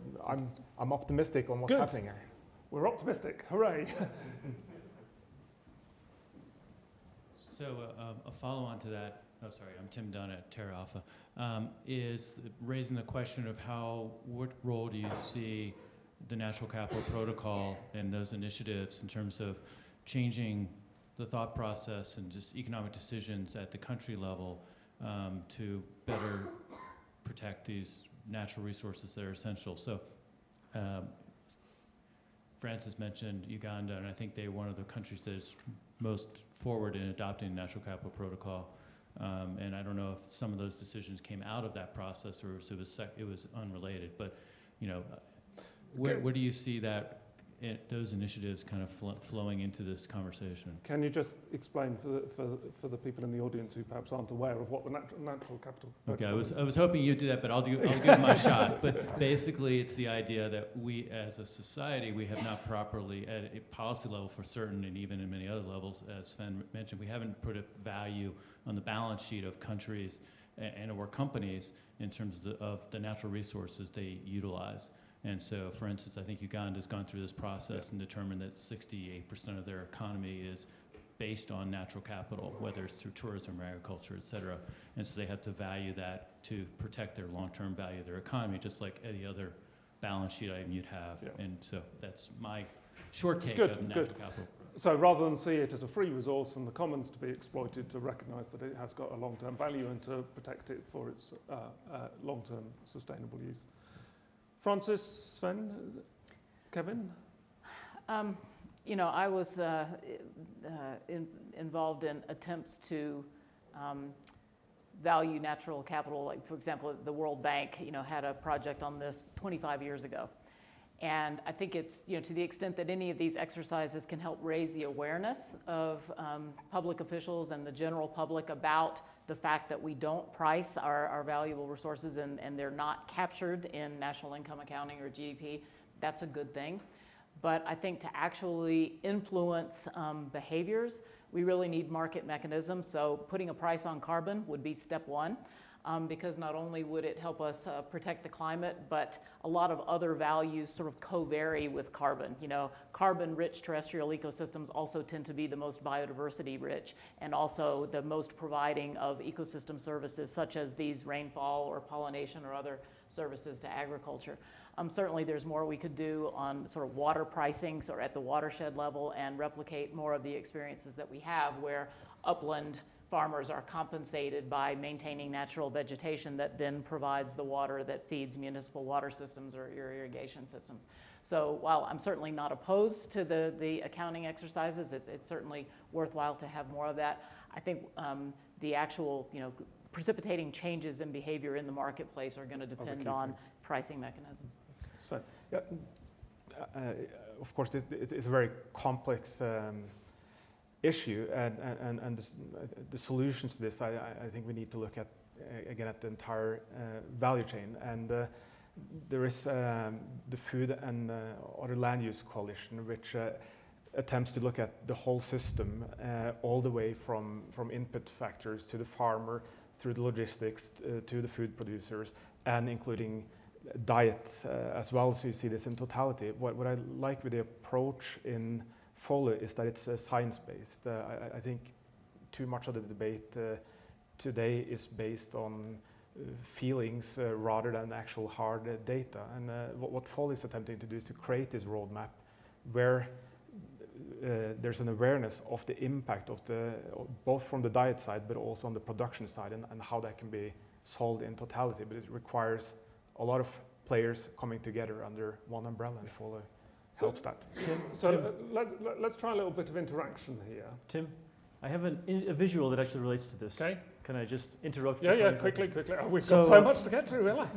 I'm optimistic on what's
Good.
happening here.
We're optimistic. Hooray!
So a follow-on to that, I'm Tim Dunn at Terra Alpha, is raising the question of what role do you see the Natural Capital Protocol and those initiatives in terms of changing the thought process and just economic decisions at the country level to better protect these natural resources that are essential. So Francis mentioned Uganda, and I think they're one of the countries that is most forward in adopting the Natural Capital Protocol. And I don't know if some of those decisions came out of that process or it was unrelated, but where do you see that those initiatives kind of flowing into this conversation?
Can you just explain for the people in the audience who perhaps aren't aware of what the natural capital
Okay,
protocol is?
I was hoping you'd do that, but I'll give it my shot. But basically, it's the idea that we, as a society, we have not properly, at a policy level for certain, and even in many other levels, as Sven mentioned, we haven't put a value on the balance sheet of countries and/or companies in terms of the natural resources they utilize. And so, for instance, I think Uganda has gone through this process and determined that 68% of their economy is based on natural capital, whether it's through tourism or agriculture, et cetera. And so they have to value that to protect their long-term value of their economy, just like any other balance sheet item you'd have.
Yeah.
And so that's my short take
Good,
of natural
good.
capital.
So rather than see it as a free resource and the commons to be exploited, to recognise that it has got a long-term value and to protect it for its long-term sustainable use. Francis, Sven, Kevin?
I was involved in attempts to value natural capital. Like, for example, the World Bank, had a project on this 25 years ago. And I think it's, to the extent that any of these exercises can help raise the awareness of public officials and the general public about the fact that we don't price our valuable resources and they're not captured in national income accounting or GDP, that's a good thing. But I think to actually influence behaviors, we really need market mechanisms. So putting a price on carbon would be step one. Because not only would it help us protect the climate, but a lot of other values sort of co-vary with carbon. Carbon-rich terrestrial ecosystems also tend to be the most biodiversity-rich and also the most providing of ecosystem services such as these rainfall or pollination or other services to agriculture. Certainly there's more we could do on sort of water pricing, sort of at the watershed level, and replicate more of the experiences that we have where upland farmers are compensated by maintaining natural vegetation that then provides the water that feeds municipal water systems or irrigation systems. So while I'm certainly not opposed to the accounting exercises, it's certainly worthwhile to have more of that. I think the actual, precipitating changes in behavior in the marketplace are going to depend on pricing mechanisms.
Sven?
Yeah, of course, it's a very complex issue, and the solutions to this, I think we need to look at, again, at the entire value chain. And there is the Food and Other Land Use Coalition, which attempts to look at the whole system, all the way from input factors to the farmer, through the logistics, to the food producers, and including diet as well, so you see this in totality. What I like with the approach in FOLE is that it's science-based. I think too much of the debate today is based on feelings rather than actual hard data. And what FOL is attempting to do is to create this roadmap where there's an awareness of the impact of both from the diet side but also on the production side, and how that can be solved in totality. But it requires a lot of players coming together under one umbrella, and FOL helps that.
So let's try a little bit of interaction here.
Tim, I have a visual that actually relates to this.
Okay.
Can I just interrupt?
Yeah, quickly. Oh, we've got so much to get through, Illah.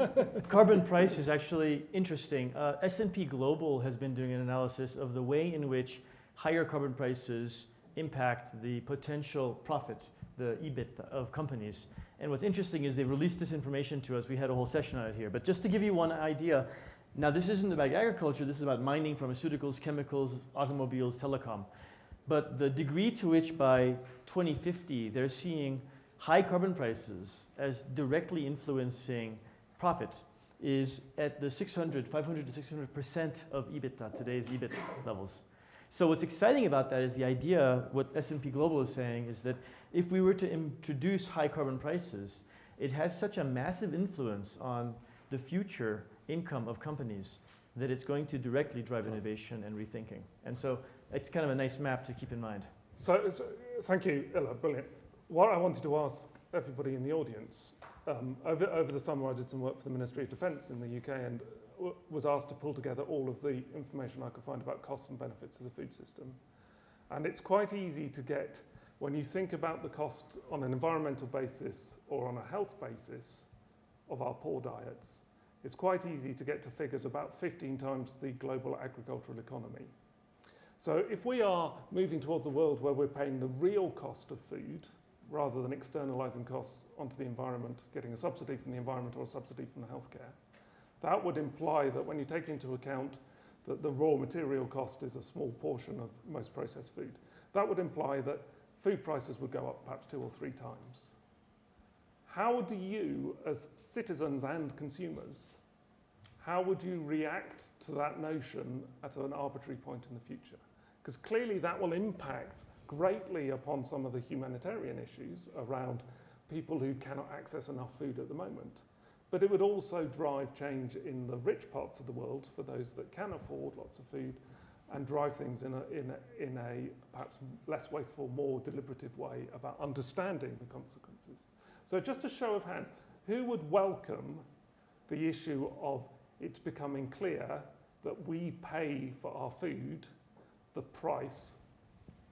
Carbon price is actually interesting. S&P Global has been doing an analysis of the way in which higher carbon prices impact the potential profit, the EBIT of companies. And what's interesting is they released this information to us. We had a whole session on it here. But just to give you one idea, now this isn't about agriculture, this is about mining, pharmaceuticals, chemicals, automobiles, telecom. But the degree to which by 2050 they're seeing high carbon prices as directly influencing profit is at the 500 to 600% of EBITDA, today's EBIT levels. So what's exciting about that is the idea, what S&P Global is saying is that if we were to introduce high carbon prices, it has such a massive influence on the future income of companies that it's going to directly drive innovation and rethinking. And so it's kind of a nice map to keep in mind.
So thank you, Illah, brilliant. What I wanted to ask everybody in the audience, over the summer I did some work for the Ministry of Defence in the UK and was asked to pull together all of the information I could find about costs and benefits of the food system. And it's quite easy to get, when you think about the cost on an environmental basis or on a health basis of our poor diets, it's quite easy to get to figures about 15 times the global agricultural economy. So if we are moving towards a world where we're paying the real cost of food, rather than externalizing costs onto the environment, getting a subsidy from the environment or a subsidy from the healthcare, that would imply that when you take into account that the raw material cost is a small portion of most processed food, that would imply that food prices would go up perhaps 2 or 3 times. How do you, as citizens and consumers, how would you react to that notion at an arbitrary point in the future? Because clearly that will impact greatly upon some of the humanitarian issues around people who cannot access enough food at the moment. But it would also drive change in the rich parts of the world for those that can afford lots of food, and drive things in a perhaps less wasteful, more deliberative way about understanding the consequences. So just a show of hands, who would welcome the issue of it becoming clear that we pay for our food the price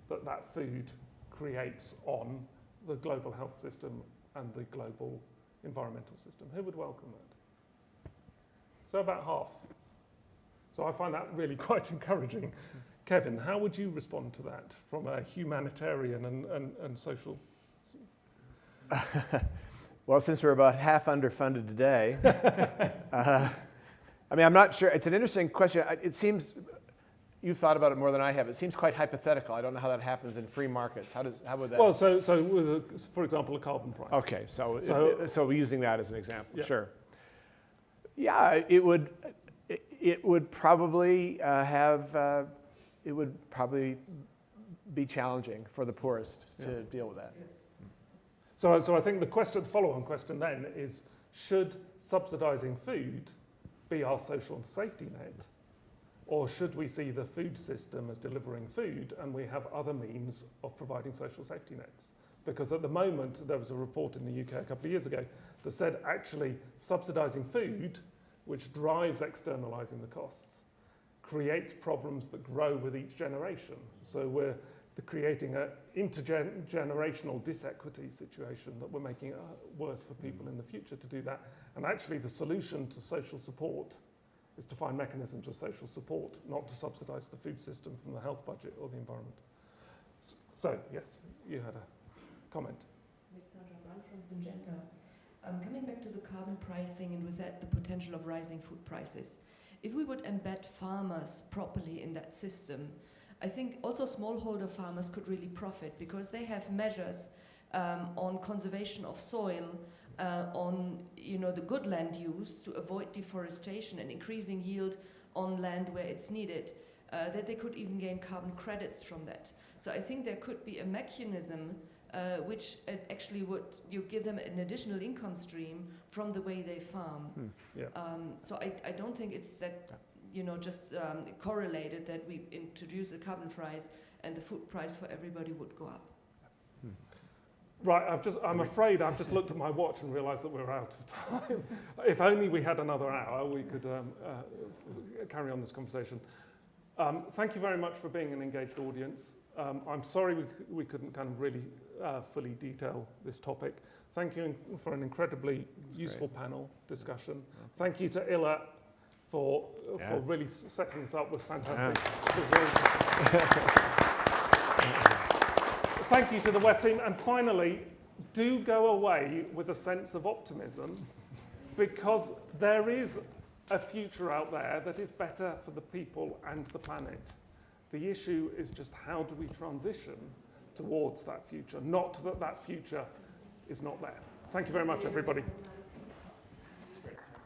that food creates on the global health system and the global environmental system? Who would welcome that? So about half. So I find that really quite encouraging. Kevin, how would you respond to that from a humanitarian and social?
Well, since we're about half underfunded today, I mean, I'm not sure. It's an interesting question. It seems, you've thought about it more than I have. It seems quite hypothetical. I don't know how that happens in free markets. How would that?
Well, so with, for example, a carbon price.
Okay, so using that as an example,
yeah.
Sure. Yeah, it would probably it would probably be challenging for the poorest to deal with that.
So I think the follow-on question then is, should subsidizing food be our social safety net? Or should we see the food system as delivering food and we have other means of providing social safety nets? Because at the moment, there was a report in the UK a couple of years ago that said actually subsidizing food, which drives externalizing the costs, creates problems that grow with each generation. So we're creating an intergenerational disequity situation that we're making it worse for people in the future to do that. And actually the solution to social support is to find mechanisms of social support, not to subsidize the food system from the health budget or the environment. So, yes, you had a comment.
From Syngenta. Coming back to the carbon pricing and with that the potential of rising food prices. If we would embed farmers properly in that system, I think also smallholder farmers could really profit because they have measures on conservation of soil, on the good land use to avoid deforestation and increasing yield on land where it's needed, that they could even gain carbon credits from that. So I think there could be a mechanism which actually would you give them an additional income stream from the way they farm.
Yeah.
So I don't think it's that just correlated that we introduce a carbon price and the food price for everybody would go up.
Right, I'm afraid I've just looked at my watch and realised that we're out of time. If only we had another hour, we could carry on this conversation. Thank you very much for being an engaged audience. I'm sorry we couldn't kind of really fully detail this topic. Thank you for an incredibly useful panel discussion. Thank you to Illah for really setting this up with fantastic visuals. Thank you to the WEF team. And finally, do go away with a sense of optimism, because there is a future out there that is better for the people and the planet. The issue is just how do we transition towards that future, not that that future is not there. Thank you very much, everybody.